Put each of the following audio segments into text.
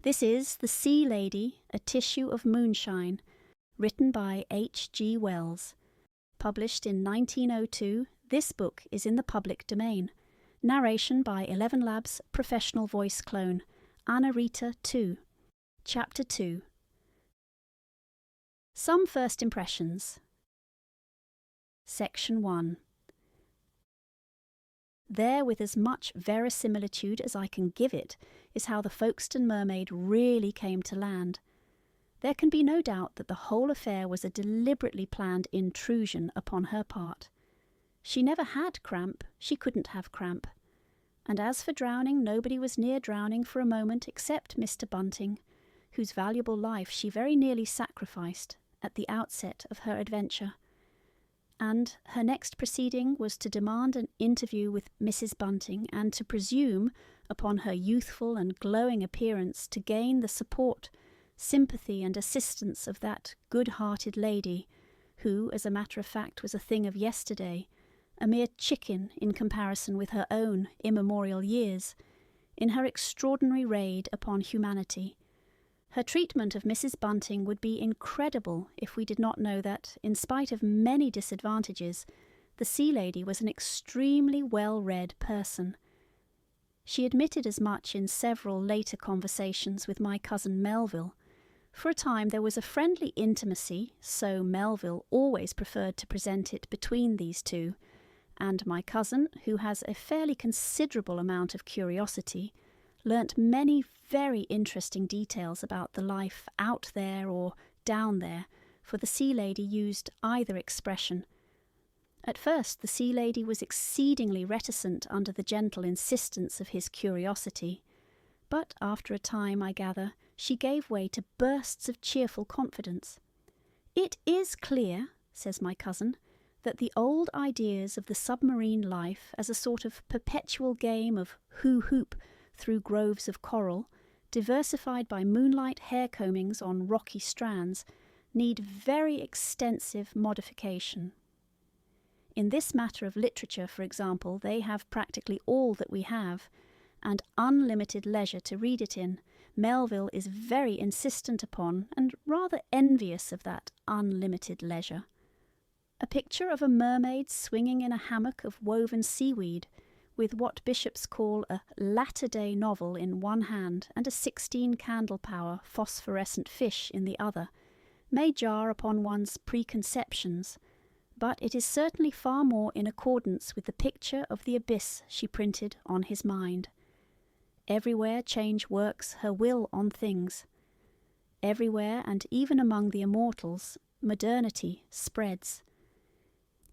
This is The Sea Lady, A Tissue of Moonshine, written by H.G. Wells. Published in 1902, this book is in the public domain. Narration by ElevenLabs professional voice clone, Anna Rita 2. Chapter 2. Some First Impressions. Section 1. There, with as much verisimilitude as I can give it, is how the Folkestone mermaid really came to land. There can be no doubt that the whole affair was a deliberately planned intrusion upon her part. She never had cramp, she couldn't have cramp. And as for drowning, nobody was near drowning for a moment except Mr. Bunting, whose valuable life she very nearly sacrificed at the outset of her adventure. And her next proceeding was to demand an interview with Mrs. Bunting and to presume, upon her youthful and glowing appearance, to gain the support, sympathy and assistance of that good-hearted lady, who, as a matter of fact, was a thing of yesterday, a mere chicken in comparison with her own immemorial years, in her extraordinary raid upon humanity. Her treatment of Mrs. Bunting would be incredible if we did not know that, in spite of many disadvantages, the Sea Lady was an extremely well-read person. She admitted as much in several later conversations with my cousin Melville. For a time there was a friendly intimacy, so Melville always preferred to present it between these two, and my cousin, who has a fairly considerable amount of curiosity, learnt many very interesting details about the life out there or down there, for the Sea Lady used either expression. At first the Sea Lady was exceedingly reticent under the gentle insistence of his curiosity, but after a time, I gather, she gave way to bursts of cheerful confidence. "It is clear," says my cousin, "that the old ideas of the submarine life as a sort of perpetual game of hoo-hoop through groves of coral, diversified by moonlight hair-combings on rocky strands, need very extensive modification. In this matter of literature, for example, they have practically all that we have, and unlimited leisure to read it in. Melville is very insistent upon, and rather envious of that unlimited leisure. A picture of a mermaid swinging in a hammock of woven seaweed, with what bishops call a latter-day novel in one hand and a 16-candle-power phosphorescent fish in the other, may jar upon one's preconceptions, but it is certainly far more in accordance with the picture of the abyss she printed on his mind. Everywhere change works her will on things. Everywhere, and even among the immortals, modernity spreads.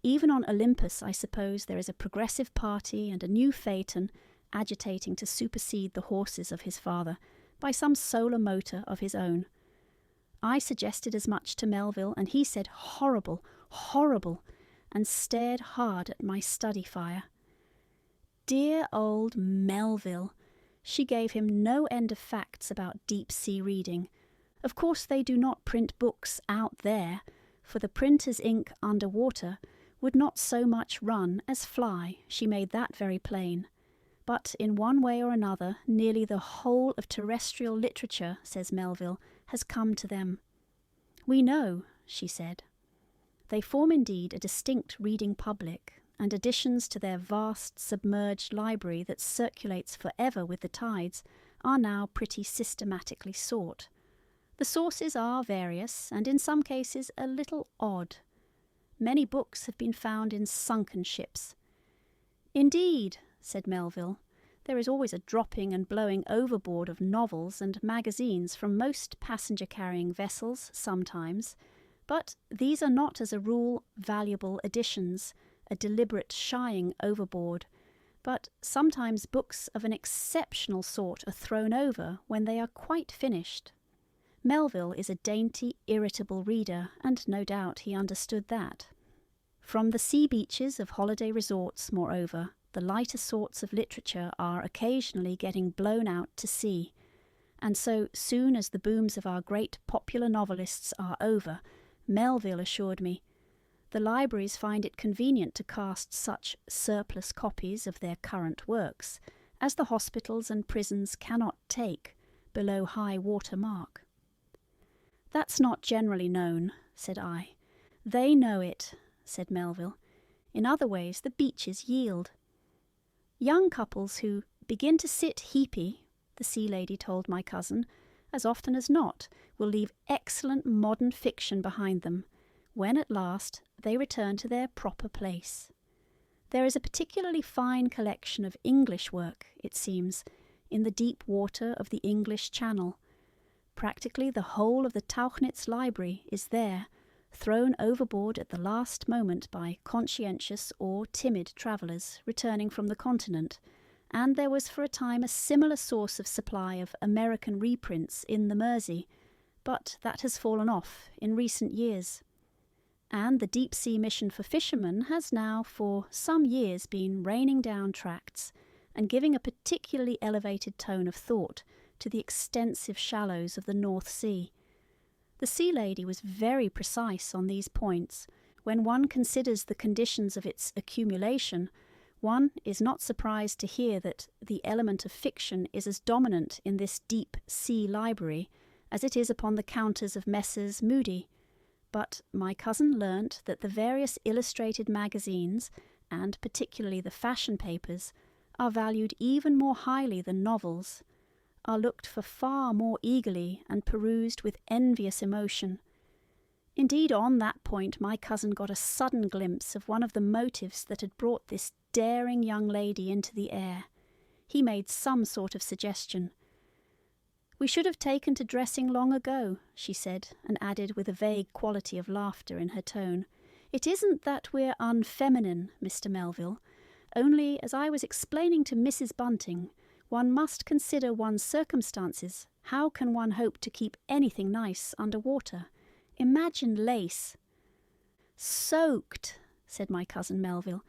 Even on Olympus, I suppose, there is a progressive party and a new Phaeton agitating to supersede the horses of his father by some solar motor of his own. I suggested as much to Melville, and he said, "Horrible, horrible," and stared hard at my study fire. Dear old Melville! She gave him no end of facts about deep-sea reading. Of course they do not print books out there, for the printer's ink under water would not so much run as fly, she made that very plain. But in one way or another, nearly the whole of terrestrial literature, says Melville, has come to them. "We know," she said. They form indeed a distinct reading public, and additions to their vast submerged library that circulates forever with the tides are now pretty systematically sought. The sources are various, and in some cases a little odd. Many books have been found in sunken ships. "Indeed," said Melville, "there is always a dropping and blowing overboard of novels and magazines from most passenger-carrying vessels sometimes, but these are not as a rule valuable additions, a deliberate shying overboard, but sometimes books of an exceptional sort are thrown over when they are quite finished." Melville is a dainty, irritable reader, and no doubt he understood that. From the sea beaches of holiday resorts, moreover, the lighter sorts of literature are occasionally getting blown out to sea, and so soon as the booms of our great popular novelists are over, Melville assured me, the libraries find it convenient to cast such surplus copies of their current works as the hospitals and prisons cannot take, below high water mark. "That's not generally known," said I. "They know it," said Melville. "In other ways the beaches yield. Young couples who begin to sit heapy," the sea lady told my cousin, "as often as not, will leave excellent modern fiction behind them, when at last they return to their proper place. There is a particularly fine collection of English work, it seems, in the deep water of the English Channel. Practically the whole of the Tauchnitz library is there, thrown overboard at the last moment by conscientious or timid travellers returning from the continent, and there was for a time a similar source of supply of American reprints in the Mersey, but that has fallen off in recent years. And the deep-sea mission for fishermen has now for some years been raining down tracts and giving a particularly elevated tone of thought to the extensive shallows of the North Sea. The sea lady was very precise on these points. When one considers the conditions of its accumulation, one is not surprised to hear that the element of fiction is as dominant in this deep sea library as it is upon the counters of Messrs. Moody. But my cousin learnt that the various illustrated magazines, and particularly the fashion papers, are valued even more highly than novels, are looked for far more eagerly and perused with envious emotion. Indeed, on that point my cousin got a sudden glimpse of one of the motives that had brought this daring young lady into the air. He made some sort of suggestion. "We should have taken to dressing long ago," she said, and added with a vague quality of laughter in her tone, "It isn't that we're unfeminine, Mr. Melville, only, as I was explaining to Mrs. Bunting, one must consider one's circumstances. How can one hope to keep anything nice under water? Imagine lace." "Soaked," said my cousin Melville.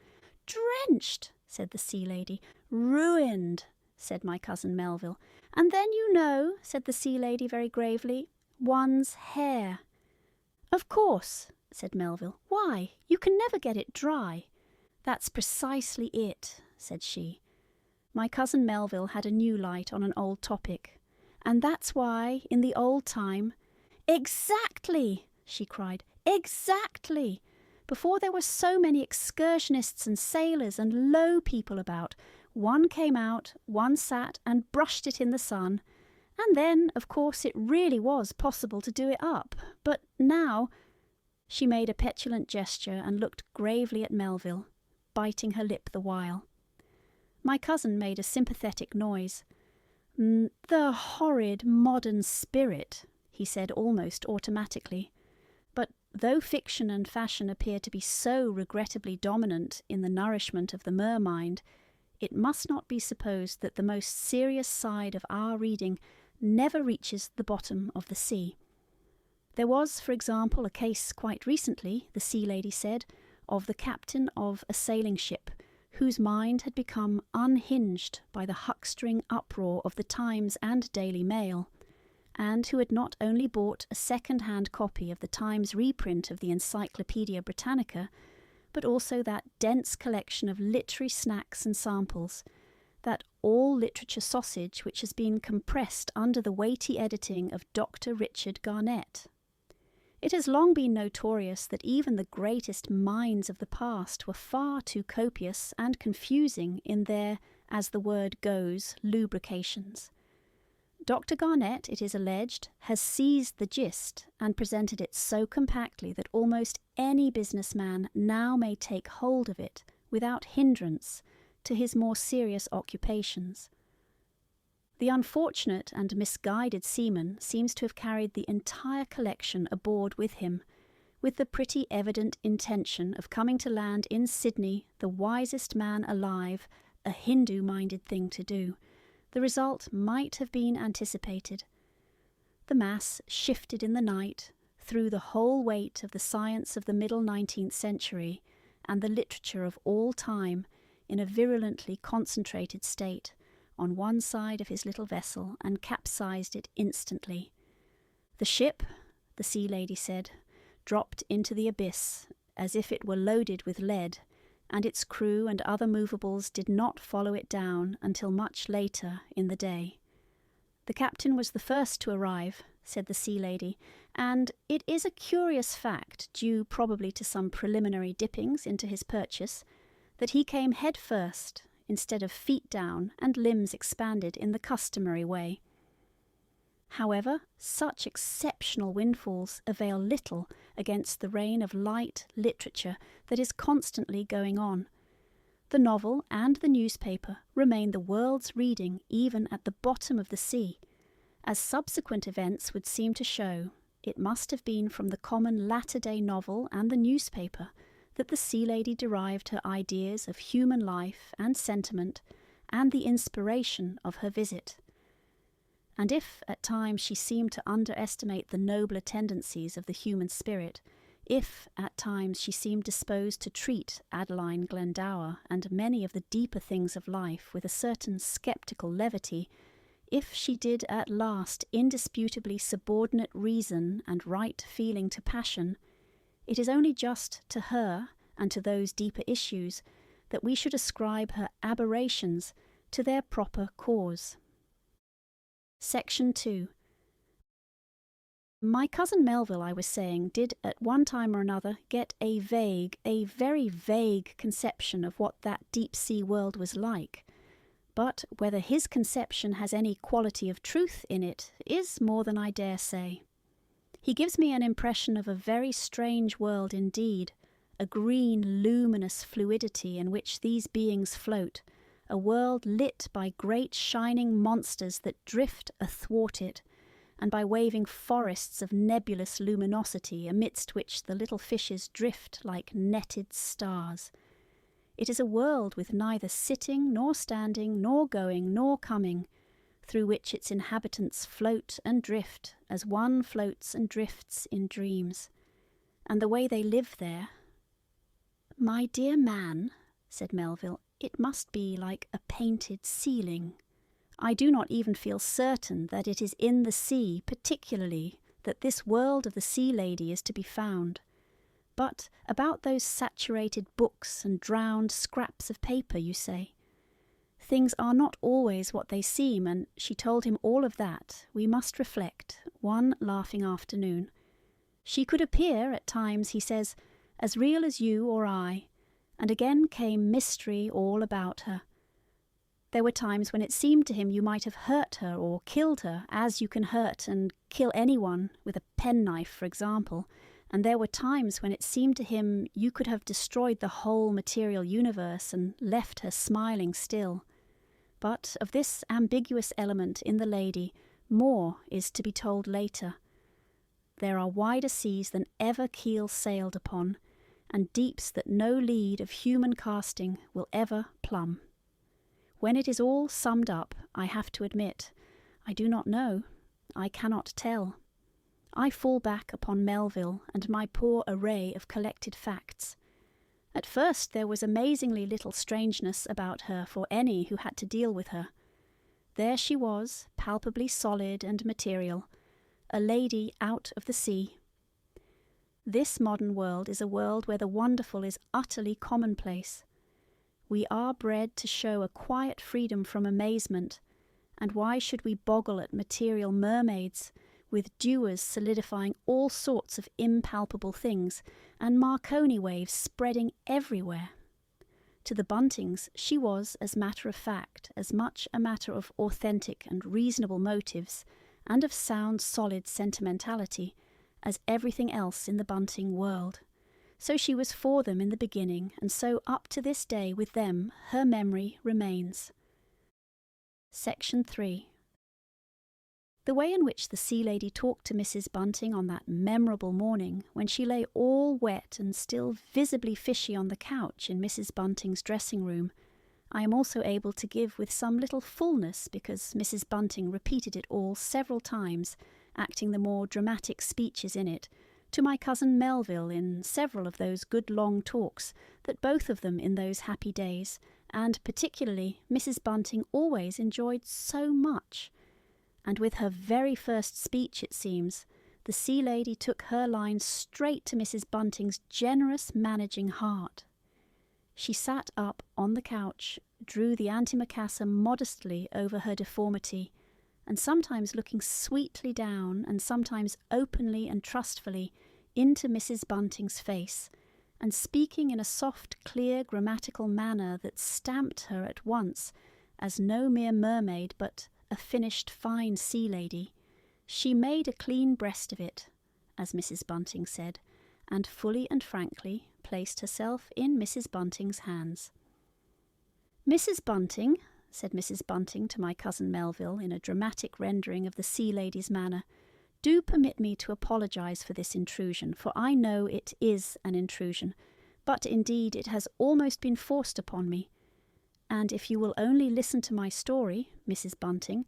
"Drenched," said the sea lady. "Ruined," said my cousin Melville. "And then, you know," said the sea lady very gravely, "one's hair." "Of course," said Melville. "Why, you can never get it dry." "That's precisely it," said she. My cousin Melville had a new light on an old topic. "And that's why, in the old time—" "Exactly!" she cried. "Exactly! Before there were so many excursionists and sailors and low people about, one came out, one sat and brushed it in the sun, and then, of course, it really was possible to do it up. But now—" She made a petulant gesture and looked gravely at Melville, biting her lip the while. My cousin made a sympathetic noise. "The horrid modern spirit," he said almost automatically. But though fiction and fashion appear to be so regrettably dominant in the nourishment of the mer-mind, it must not be supposed that the most serious side of our reading never reaches the bottom of the sea. There was, for example, a case quite recently, the sea lady said, of the captain of a sailing ship whose mind had become unhinged by the huckstering uproar of the Times and Daily Mail, and who had not only bought a second-hand copy of the Times reprint of the Encyclopaedia Britannica, but also that dense collection of literary snacks and samples, that all-literature sausage which has been compressed under the weighty editing of Dr. Richard Garnett. It has long been notorious that even the greatest minds of the past were far too copious and confusing in their, as the word goes, lubrications. Dr. Garnett, it is alleged, has seized the gist and presented it so compactly that almost any businessman now may take hold of it without hindrance to his more serious occupations. The unfortunate and misguided seaman seems to have carried the entire collection aboard with him, with the pretty evident intention of coming to land in Sydney the wisest man alive, a Hindu-minded thing to do. The result might have been anticipated. The mass shifted in the night through the whole weight of the science of the middle 19th century and the literature of all time in a virulently concentrated state on one side of his little vessel and capsized it instantly. The ship, the sea lady said, dropped into the abyss as if it were loaded with lead, and its crew and other movables did not follow it down until much later in the day. The captain was the first to arrive, said the sea lady, and it is a curious fact, due probably to some preliminary dippings into his purchase, that he came head first, instead of feet down and limbs expanded in the customary way. However, such exceptional windfalls avail little against the rain of light literature that is constantly going on. The novel and the newspaper remain the world's reading even at the bottom of the sea. As subsequent events would seem to show, it must have been from the common latter-day novel and the newspaper that the sea lady derived her ideas of human life and sentiment and the inspiration of her visit. And if at times she seemed to underestimate the nobler tendencies of the human spirit, if at times she seemed disposed to treat Adeline Glendower and many of the deeper things of life with a certain sceptical levity, if she did at last indisputably subordinate reason and right feeling to passion, it is only just to her and to those deeper issues that we should ascribe her aberrations to their proper cause. Section 2. My cousin Melville, I was saying, did at one time or another get a very vague conception of what that deep-sea world was like. But whether his conception has any quality of truth in it is more than I dare say. He gives me an impression of a very strange world indeed, a green, luminous fluidity in which these beings float, a world lit by great shining monsters that drift athwart it, and by waving forests of nebulous luminosity amidst which the little fishes drift like netted stars. It is a world with neither sitting, nor standing, nor going, nor coming, through which its inhabitants float and drift as one floats and drifts in dreams. And the way they live there— "My dear man," said Melville, "it must be like a painted ceiling. I do not even feel certain that it is in the sea particularly that this world of the sea lady is to be found. But about those saturated books and drowned scraps of paper, you say. Things are not always what they seem, and she told him all of that, we must reflect, one laughing afternoon. She could appear at times, he says, as real as you or I, and again came mystery all about her. There were times when it seemed to him you might have hurt her or killed her, as you can hurt and kill anyone with a penknife, for example, and there were times when it seemed to him you could have destroyed the whole material universe and left her smiling still. But of this ambiguous element in the lady, more is to be told later. There are wider seas than ever keel sailed upon, and deeps that no lead of human casting will ever plumb. When it is all summed up, I have to admit, I do not know, I cannot tell. I fall back upon Melville and my poor array of collected facts. At first there was amazingly little strangeness about her for any who had to deal with her. There she was, palpably solid and material, a lady out of the sea. This modern world is a world where the wonderful is utterly commonplace. We are bred to show a quiet freedom from amazement, and why should we boggle at material mermaids, with dewars solidifying all sorts of impalpable things, and Marconi waves spreading everywhere? To the Buntings she was, as matter of fact, as much a matter of authentic and reasonable motives, and of sound, solid sentimentality, as everything else in the Bunting world. So she was for them in the beginning, and so up to this day with them her memory remains. Section 3. The way in which the sea lady talked to Mrs. Bunting on that memorable morning, when she lay all wet and still visibly fishy on the couch in Mrs. Bunting's dressing-room, I am also able to give with some little fullness, because Mrs. Bunting repeated it all several times, acting the more dramatic speeches in it, to my cousin Melville in several of those good long talks that both of them in those happy days, and particularly Mrs. Bunting, always enjoyed so much. And with her very first speech, it seems, the sea lady took her line straight to Mrs. Bunting's generous managing heart. She sat up on the couch, drew the antimacassar modestly over her deformity, and sometimes looking sweetly down, and sometimes openly and trustfully into Mrs. Bunting's face, and speaking in a soft, clear, grammatical manner that stamped her at once as no mere mermaid but a finished fine sea lady, she made a clean breast of it, as Mrs. Bunting said, and fully and frankly placed herself in Mrs. Bunting's hands. "Mrs. Bunting," said Mrs. Bunting to my cousin Melville in a dramatic rendering of the sea lady's manner, "do permit me to apologise for this intrusion, for I know it is an intrusion, but indeed it has almost been forced upon me. And if you will only listen to my story, Mrs. Bunting,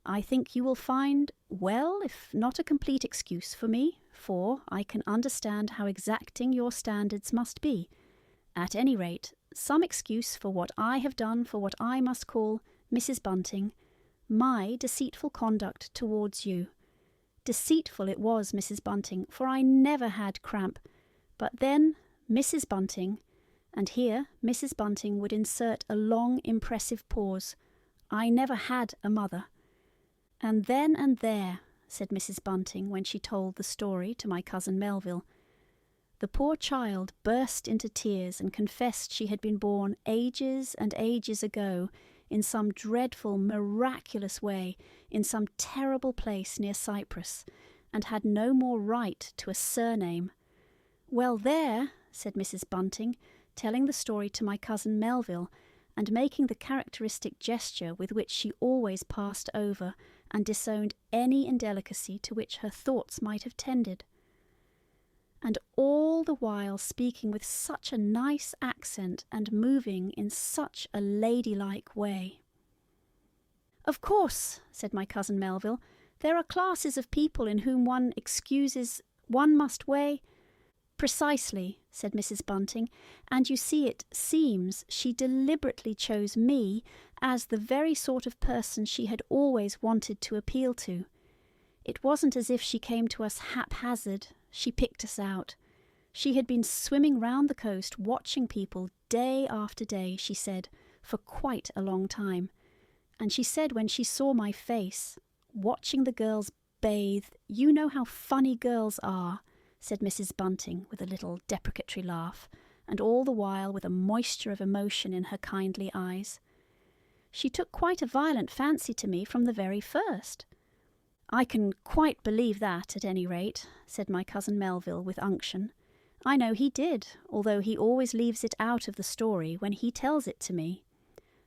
I think you will find, well, if not a complete excuse for me, for I can understand how exacting your standards must be, at any rate, some excuse for what I have done for what I must call, Mrs. Bunting, my deceitful conduct towards you. Deceitful it was, Mrs. Bunting, for I never had cramp. But then, Mrs. Bunting," and here Mrs. Bunting would insert a long, impressive pause, "I never had a mother." "And then and there," said Mrs. Bunting when she told the story to my cousin Melville, "the poor child burst into tears and confessed she had been born ages and ages ago in some dreadful, miraculous way, in some terrible place near Cyprus, and had no more right to a surname. Well, there," said Mrs. Bunting, telling the story to my cousin Melville, and making the characteristic gesture with which she always passed over and disowned any indelicacy to which her thoughts might have tended. And all the while speaking with such a nice accent and moving in such a ladylike way. "Of course," said my cousin Melville, "there are classes of people in whom one must weigh—" "Precisely," said Mrs. Bunting, "and you see it seems she deliberately chose me as the very sort of person she had always wanted to appeal to. It wasn't as if she came to us haphazard. She picked us out. She had been swimming round the coast watching people day after day, she said, for quite a long time. And she said when she saw my face, watching the girls bathe, you know how funny girls are, said Mrs. Bunting with a little deprecatory laugh, and all the while with a moisture of emotion in her kindly eyes. She took quite a violent fancy to me from the very first. "I can quite believe that, at any rate," said my cousin Melville with unction. "I know he did, although he always leaves it out of the story when he tells it to me.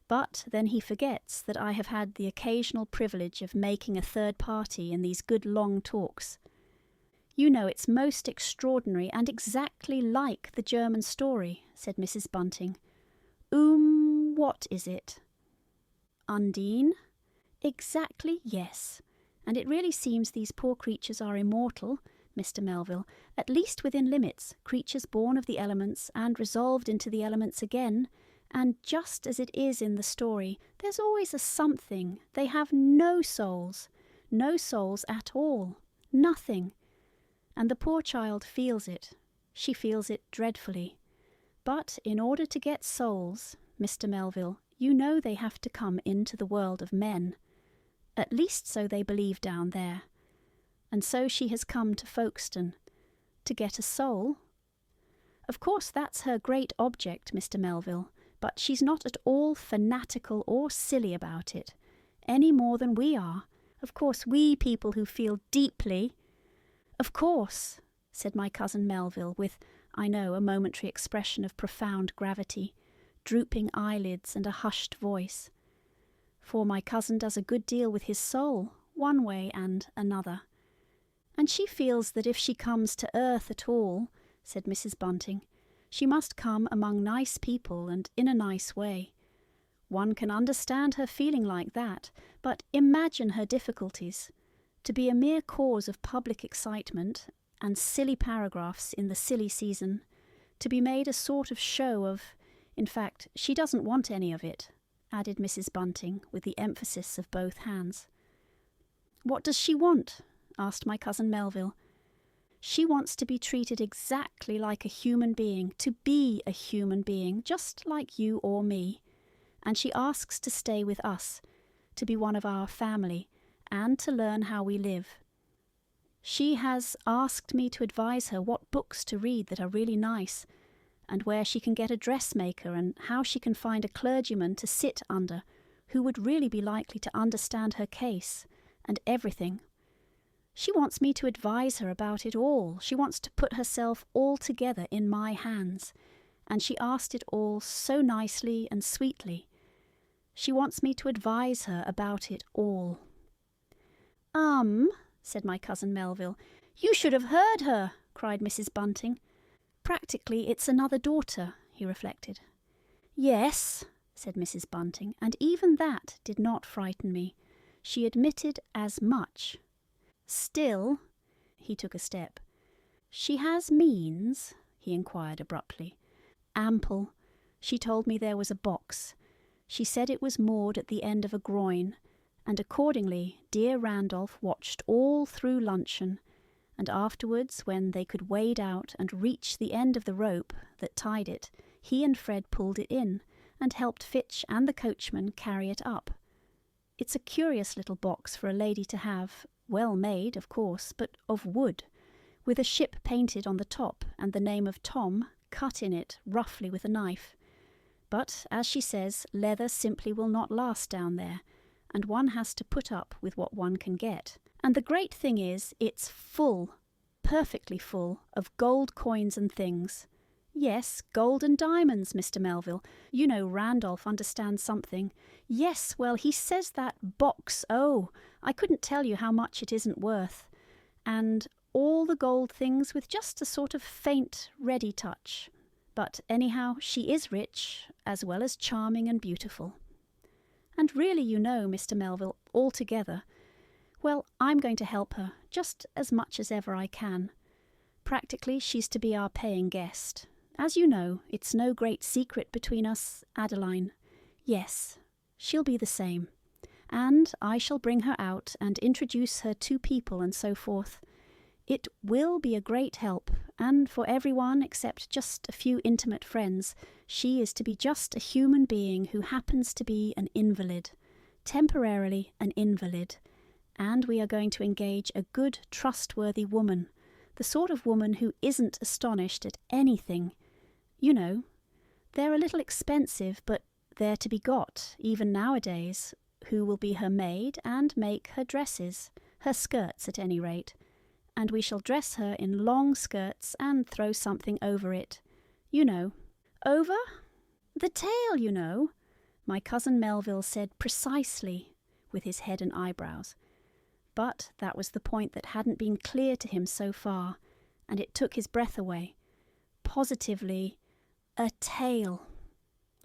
But then he forgets that I have had the occasional privilege of making a third party in these good long talks. You know it's most extraordinary and exactly like the German story," said Mrs. Bunting. What is it?" "Undine?" "Exactly, yes. And it really seems these poor creatures are immortal, Mr. Melville, at least within limits, creatures born of the elements and resolved into the elements again, and just as it is in the story, there's always a something. They have no souls at all, nothing. And the poor child feels it. She feels it dreadfully. But in order to get souls, Mr. Melville, you know they have to come into the world of men. At least so they believe down there. And so she has come to Folkestone. To get a soul. Of course that's her great object, Mr. Melville, but she's not at all fanatical or silly about it, any more than we are. Of course we people who feel deeply—" "Of course," said my cousin Melville with, I know, a momentary expression of profound gravity, drooping eyelids and a hushed voice. For my cousin does a good deal with his soul, one way and another. "And she feels that if she comes to earth at all," said Mrs. Bunting, "she must come among nice people and in a nice way. One can understand her feeling like that, but imagine her difficulties. To be a mere cause of public excitement, and silly paragraphs in the silly season, to be made a sort of show of— in fact, she doesn't want any of it," added Mrs. Bunting with the emphasis of both hands. "What does she want?" asked my cousin Melville. "She wants to be treated exactly like a human being, to be a human being, just like you or me. And she asks to stay with us, to be one of our family, and to learn how we live. She has asked me to advise her what books to read that are really nice, and where she can get a dressmaker, and how she can find a clergyman to sit under who would really be likely to understand her case, and everything. She wants me to advise her about it all. She wants to put herself altogether in my hands, and she asked it all so nicely and sweetly. She wants me to advise her about it all. Said my cousin Melville. You should have heard her, cried Mrs. Bunting. Practically it's another daughter, he reflected. Yes, said Mrs. Bunting, and even that did not frighten me. She admitted as much. Still, he took a step. She has means, he inquired abruptly. Ample. She told me there was a box. She said it was moored at the end of a groin, and accordingly dear Randolph watched all through luncheon, and afterwards, when they could wade out and reach the end of the rope that tied it, he and Fred pulled it in, and helped Fitch and the coachman carry it up. It's a curious little box for a lady to have, well made, of course, but of wood, with a ship painted on the top and the name of Tom cut in it roughly with a knife. But, as she says, leather simply will not last down there, and one has to put up with what one can get. And the great thing is, it's full, perfectly full, of gold coins and things. Yes, gold and diamonds, Mr. Melville. You know Randolph understands something. Yes, well, he says that box, oh, I couldn't tell you how much it isn't worth. And all the gold things with just a sort of faint, ready touch. But anyhow, she is rich, as well as charming and beautiful. And really, you know, Mr. Melville, altogether, well, I'm going to help her, just as much as ever I can. Practically, she's to be our paying guest. As you know, it's no great secret between us, Adeline. Yes, she'll be the same. And I shall bring her out and introduce her to people and so forth. It will be a great help, and for everyone except just a few intimate friends, she is to be just a human being who happens to be an invalid, temporarily an invalid, and we are going to engage a good, trustworthy woman, the sort of woman who isn't astonished at anything. You know, they're a little expensive, but they're to be got, even nowadays, who will be her maid and make her dresses, her skirts at any rate. And we shall dress her in long skirts and throw something over it. You know. Over? The tail, you know, my cousin Melville said precisely, with his head and eyebrows. But that was the point that hadn't been clear to him so far, and it took his breath away. Positively, a tail.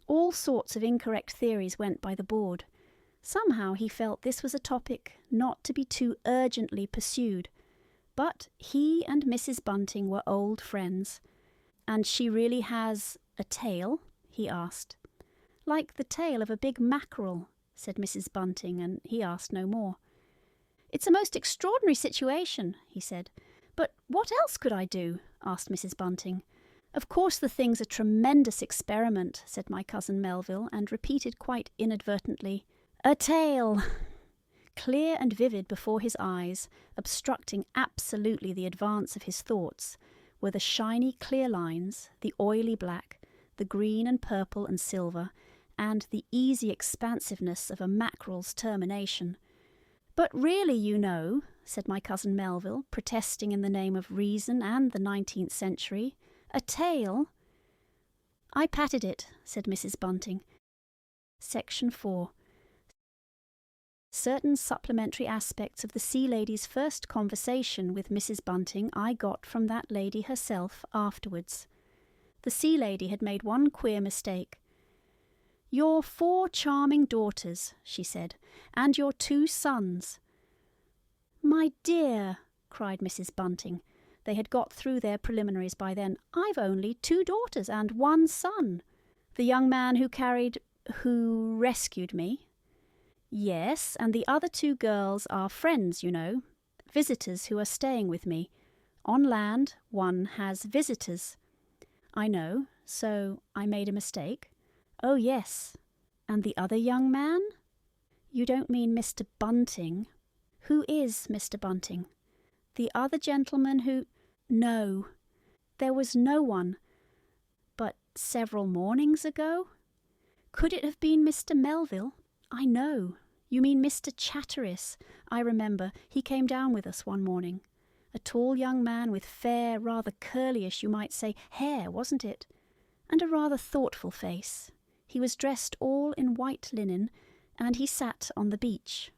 All sorts of incorrect theories went by the board. Somehow he felt this was a topic not to be too urgently pursued. But he and Mrs. Bunting were old friends. And she really has a tail? He asked. Like the tail of a big mackerel, said Mrs. Bunting, and he asked no more. It's a most extraordinary situation, he said. But what else could I do? Asked Mrs. Bunting. Of course the thing's a tremendous experiment, said my cousin Melville, and repeated quite inadvertently, a tail. Clear and vivid before his eyes, obstructing absolutely the advance of his thoughts, were the shiny clear lines, the oily black, the green and purple and silver, and the easy expansiveness of a mackerel's termination. But really, you know, said my cousin Melville, protesting in the name of reason and the 19th century, a tail. I patted it, said Mrs. Bunting. Section 4. Certain supplementary aspects of the sea lady's first conversation with Mrs. Bunting I got from that lady herself afterwards. The sea lady had made one queer mistake. Your 4 charming daughters, she said, and your 2 sons. My dear, cried Mrs. Bunting. They had got through their preliminaries by then. I've only 2 daughters and 1 son. The young man who rescued me. Yes, and the other 2 girls are friends, you know, visitors who are staying with me. On land, one has visitors. I know, so I made a mistake. Oh, yes. And the other young man? You don't mean Mr. Bunting? Who is Mr. Bunting? The other gentleman who... No, there was no one. But several mornings ago? Could it have been Mr. Melville? I know. You mean Mr. Chatteris. I remember. He came down with us one morning. A tall young man with fair, rather curlyish, you might say, hair, wasn't it? And a rather thoughtful face. He was dressed all in white linen, and he sat on the beach.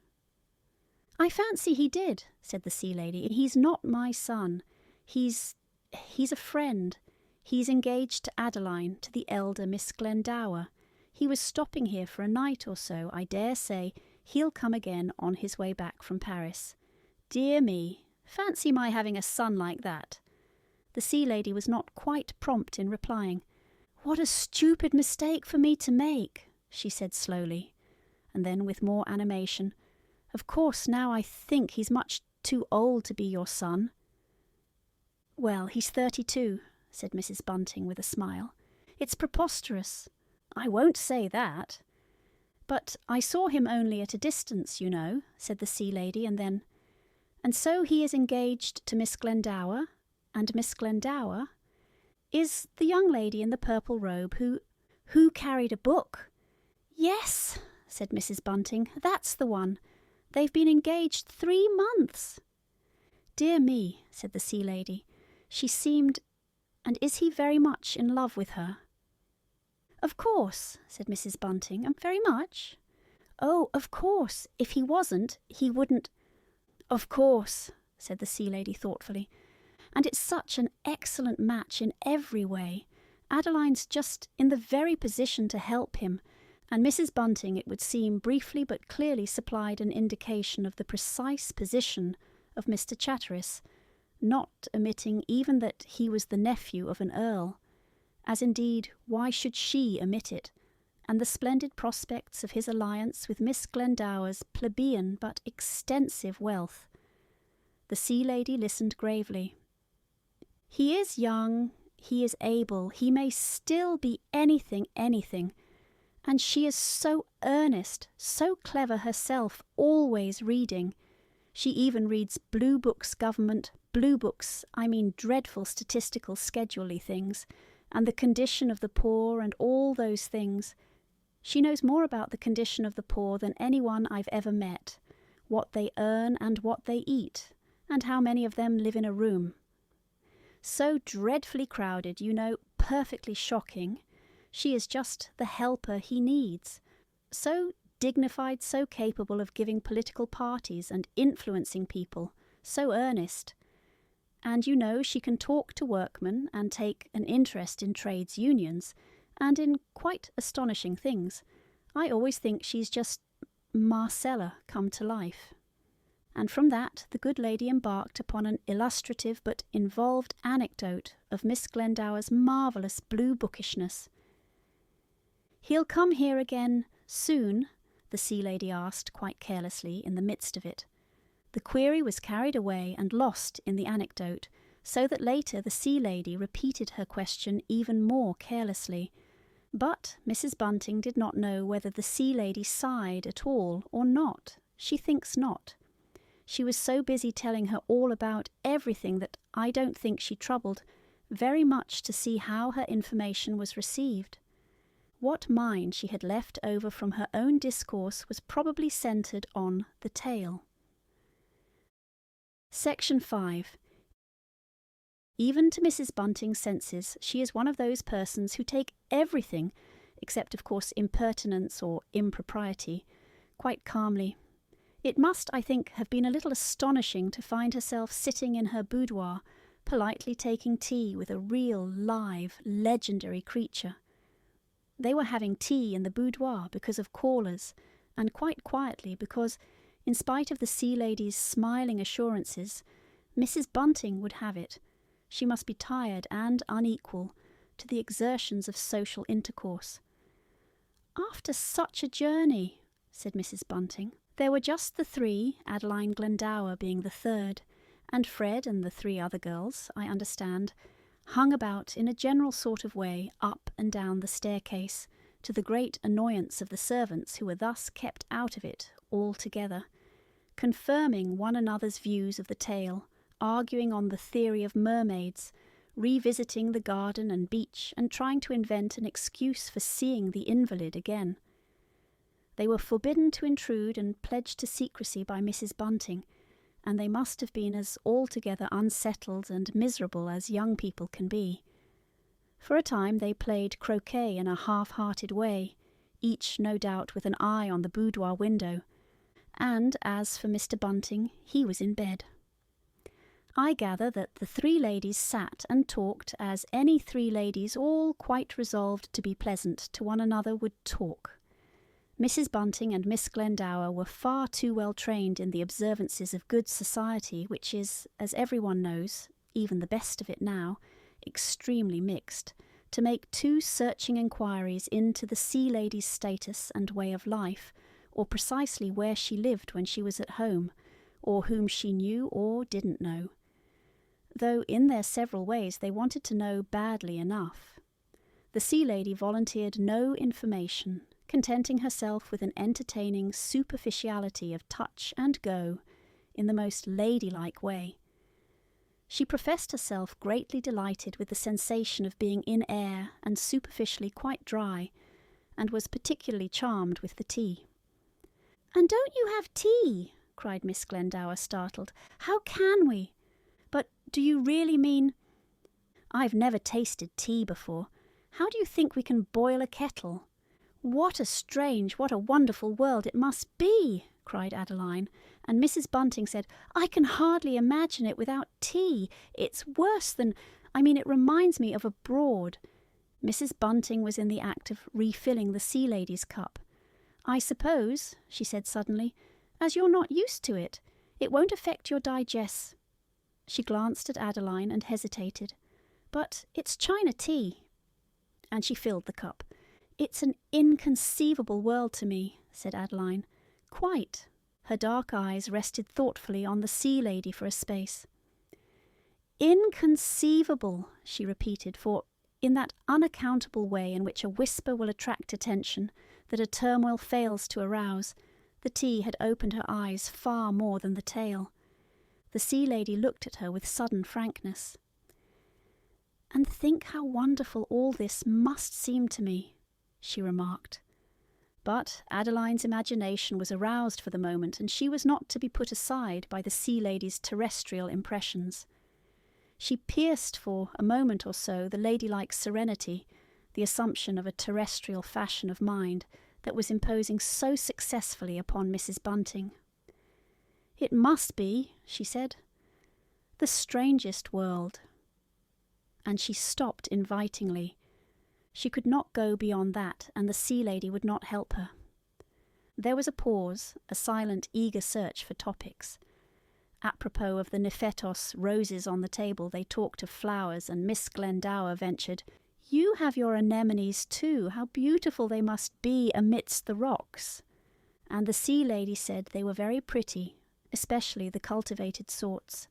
I fancy he did, said the sea lady. He's not my son. He's a friend. He's engaged to Adeline, to the elder Miss Glendower. He was stopping here for a night or so. I dare say he'll come again on his way back from Paris. Dear me, fancy my having a son like that. The sea lady was not quite prompt in replying. What a stupid mistake for me to make, she said slowly, and then with more animation. Of course, now I think he's much too old to be your son. Well, he's 32, said Mrs. Bunting with a smile. It's preposterous. I won't say that. But I saw him only at a distance, you know, said the sea lady, and then, and so he is engaged to Miss Glendower, and Miss Glendower is the young lady in the purple robe who carried a book. Yes, said Mrs. Bunting, that's the one. They've been engaged 3 months. Dear me, said the sea lady. She seemed... And is he very much in love with her? Of course, said Mrs. Bunting, and very much. Oh, of course, if he wasn't, he wouldn't... Of course, said the sea lady thoughtfully. And it's such an excellent match in every way. Adeline's just in the very position to help him, and Mrs. Bunting, it would seem, briefly but clearly supplied an indication of the precise position of Mr. Chatteris, not omitting even that he was the nephew of an earl, as indeed why should she omit it, and the splendid prospects of his alliance with Miss Glendower's plebeian but extensive wealth. The sea lady listened gravely. He is young, he is able, he may still be anything, and she is so earnest, so clever herself, always reading. She even reads blue books, I mean dreadful statistical schedule-y things, and the condition of the poor and all those things. She knows more about the condition of the poor than anyone I've ever met, what they earn and what they eat, and how many of them live in a room. So dreadfully crowded, you know, perfectly shocking. She is just the helper he needs. So dignified, so capable of giving political parties and influencing people, so earnest. And you know she can talk to workmen and take an interest in trades unions, and in quite astonishing things. I always think she's just Marcella come to life. And from that the good lady embarked upon an illustrative but involved anecdote of Miss Glendower's marvellous blue bookishness. He'll come here again soon? The sea lady asked quite carelessly in the midst of it. The query was carried away and lost in the anecdote, so that later the sea lady repeated her question even more carelessly. But Mrs. Bunting did not know whether the sea lady sighed at all or not. She thinks not. She was so busy telling her all about everything that I don't think she troubled very much to see how her information was received. What mind she had left over from her own discourse was probably centred on the tale. Section 5. Even to Mrs. Bunting's senses, she is one of those persons who take everything, except of course impertinence or impropriety, quite calmly. It must, I think, have been a little astonishing to find herself sitting in her boudoir, politely taking tea with a real, live, legendary creature. They were having tea in the boudoir because of callers, and quite quietly because, in spite of the sea lady's smiling assurances, Mrs. Bunting would have it. She must be tired and unequal to the exertions of social intercourse. After such a journey, said Mrs. Bunting. There were just the 3, Adeline Glendower being the 3rd, and Fred and the 3 other girls, I understand, hung about in a general sort of way up and down the staircase, to the great annoyance of the servants who were thus kept out of it altogether. confirming one another's views of the tale, arguing on the theory of mermaids, revisiting the garden and beach, and trying to invent an excuse for seeing the invalid again. They were forbidden to intrude and pledged to secrecy by Mrs. Bunting, and they must have been as altogether unsettled and miserable as young people can be. For a time they played croquet in a half-hearted way, each no doubt with an eye on the boudoir window, and as for Mr. Bunting, he was in bed. I gather that the three ladies sat and talked as any three ladies all quite resolved to be pleasant to one another would talk. Mrs. Bunting and Miss Glendower were far too well trained in the observances of good society, which is, as everyone knows, even the best of it now, extremely mixed, to make too searching inquiries into the sea lady's status and way of life, or precisely where she lived when she was at home, or whom she knew or didn't know. Though in their several ways they wanted to know badly enough. The sea lady volunteered no information, contenting herself with an entertaining superficiality of touch and go in the most ladylike way. She professed herself greatly delighted with the sensation of being in air and superficially quite dry, and was particularly charmed with the tea. "And don't you have tea?" cried Miss Glendower, startled. "How can we? But do you really mean—" "I've never tasted tea before. How do you think we can boil a kettle?" "What a wonderful world it must be!" cried Adeline, and Mrs. Bunting said, "I can hardly imagine it without tea. It's worse than—it reminds me of abroad." Mrs. Bunting was in the act of refilling the sea lady's cup. "I suppose," she said suddenly, "as you're not used to it, it won't affect your digest—" She glanced at Adeline and hesitated. "But it's China tea." And she filled the cup. "It's an inconceivable world to me," said Adeline. "Quite." Her dark eyes rested thoughtfully on the sea lady for a space. "Inconceivable," she repeated, for, in that unaccountable way in which a whisper will attract attention, that a turmoil fails to arouse, the tea had opened her eyes far more than the tale. The sea lady looked at her with sudden frankness. "And think how wonderful all this must seem to me," she remarked. But Adeline's imagination was aroused for the moment, and she was not to be put aside by the sea lady's terrestrial impressions. She pierced for a moment or so the ladylike serenity, the assumption of a terrestrial fashion of mind that was imposing so successfully upon Mrs. Bunting. "It must be," she said, "the strangest world." And she stopped invitingly. She could not go beyond that, and the sea lady would not help her. There was a pause, a silent, eager search for topics. Apropos of the Nephetos roses on the table, they talked of flowers, and Miss Glendower ventured, "You have your anemones too. How beautiful they must be amidst the rocks." And the sea lady said they were very pretty, especially the cultivated sorts.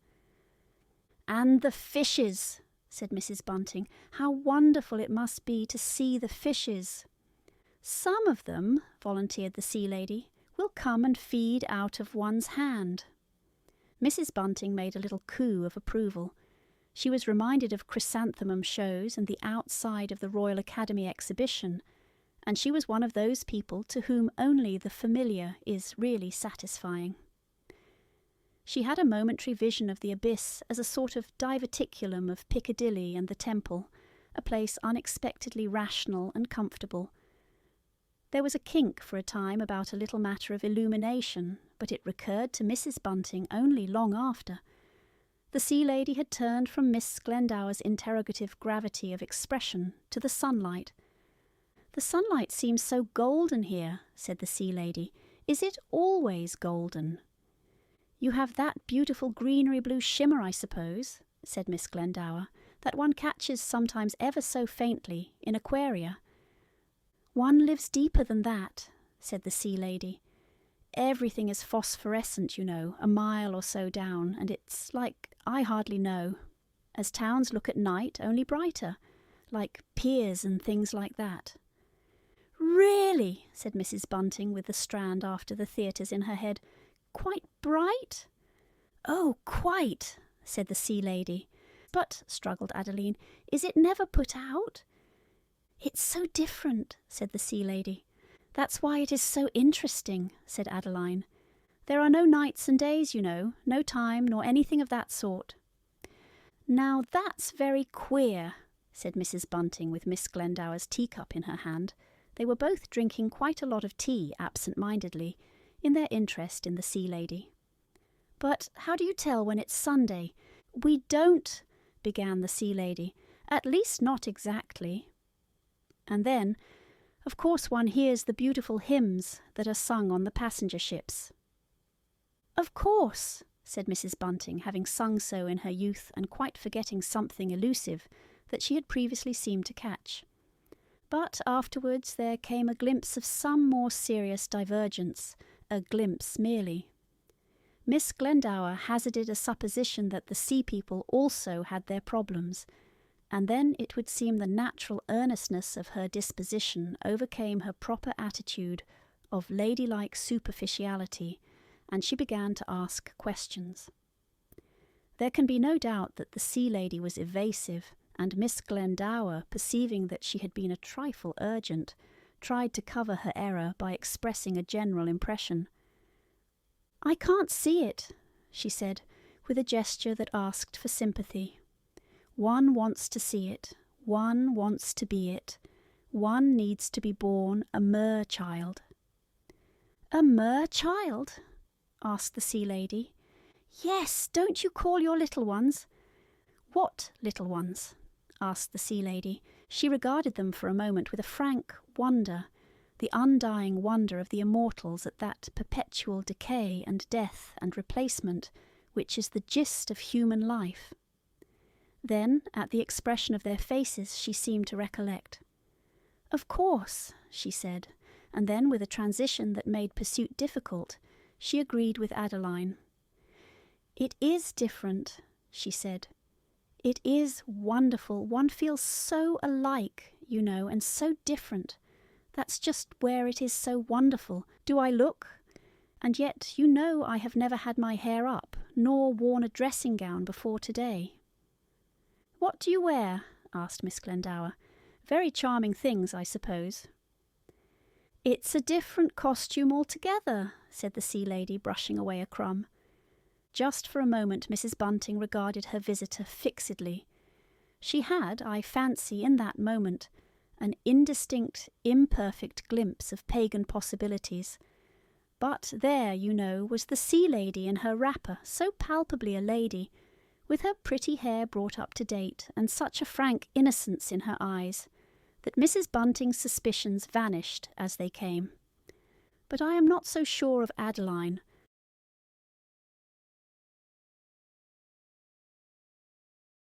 "And the fishes," said Mrs. Bunting. "How wonderful it must be to see the fishes." "Some of them," volunteered the sea lady, "will come and feed out of one's hand." Mrs. Bunting made a little coo of approval. She was reminded of chrysanthemum shows and the outside of the Royal Academy exhibition, and she was one of those people to whom only the familiar is really satisfying. She had a momentary vision of the abyss as a sort of diverticulum of Piccadilly and the Temple, a place unexpectedly rational and comfortable. There was a kink for a time about a little matter of illumination, but it recurred to Mrs. Bunting only long after. The sea lady had turned from Miss Glendower's interrogative gravity of expression to the sunlight. "The sunlight seems so golden here," said the sea lady. "Is it always golden?" "You have that beautiful greenery blue shimmer, I suppose," said Miss Glendower, "that one catches sometimes ever so faintly in aquaria." "One lives deeper than that," said the sea lady. "Everything is phosphorescent, you know, a mile or so down, and it's like, I hardly know, as towns look at night, only brighter, like piers and things like that." "Really," said Mrs. Bunting, with the Strand after the theatres in her head, quite bright?" "Oh, quite," said the sea lady. "But," struggled Adeline, "is it never put out?" "It's so different," said the sea lady. "That's why it is so interesting," said Adeline. "There are no nights and days, you know, no time nor anything of that sort." "Now that's very queer," said Mrs. Bunting with Miss Glendower's teacup in her hand. They were both drinking quite a lot of tea absent-mindedly, in their interest in the sea lady. "But how do you tell when it's Sunday?" "We don't," began the sea lady. "At least not exactly." "And then, of course, one hears the beautiful hymns that are sung on the passenger ships." "Of course," said Mrs. Bunting, having sung so in her youth and quite forgetting something elusive that she had previously seemed to catch. But afterwards there came a glimpse of some more serious divergence, a glimpse merely. Miss Glendower hazarded a supposition that the sea people also had their problems, and then it would seem the natural earnestness of her disposition overcame her proper attitude of ladylike superficiality, and she began to ask questions. There can be no doubt that the sea lady was evasive, and Miss Glendower, perceiving that she had been a trifle urgent, tried to cover her error by expressing a general impression. "I can't see it," she said, with a gesture that asked for sympathy. "One wants to see it, one wants to be it, one needs to be born a mer child." "A mer child?" asked the sea lady. "Yes, don't you call your little ones?" "What little ones?" asked the sea lady. She regarded them for a moment with a frank wonder, the undying wonder of the immortals at that perpetual decay and death and replacement which is the gist of human life. Then, at the expression of their faces, she seemed to recollect. "Of course," she said, and then, with a transition that made pursuit difficult, she agreed with Adeline. "It is different," she said. "It is wonderful. One feels so alike, you know, and so different. That's just where it is so wonderful. Do I look? And yet, you know, I have never had my hair up, nor worn a dressing gown before today." "What do you wear?" asked Miss Glendower. "Very charming things, I suppose." "It's a different costume altogether," said the sea lady, brushing away a crumb. Just for a moment Mrs. Bunting regarded her visitor fixedly. She had, I fancy, in that moment, an indistinct, imperfect glimpse of pagan possibilities. But there, you know, was the sea lady in her wrapper, so palpably a lady, with her pretty hair brought up to date, and such a frank innocence in her eyes, that Mrs. Bunting's suspicions vanished as they came. But I am not so sure of Adeline,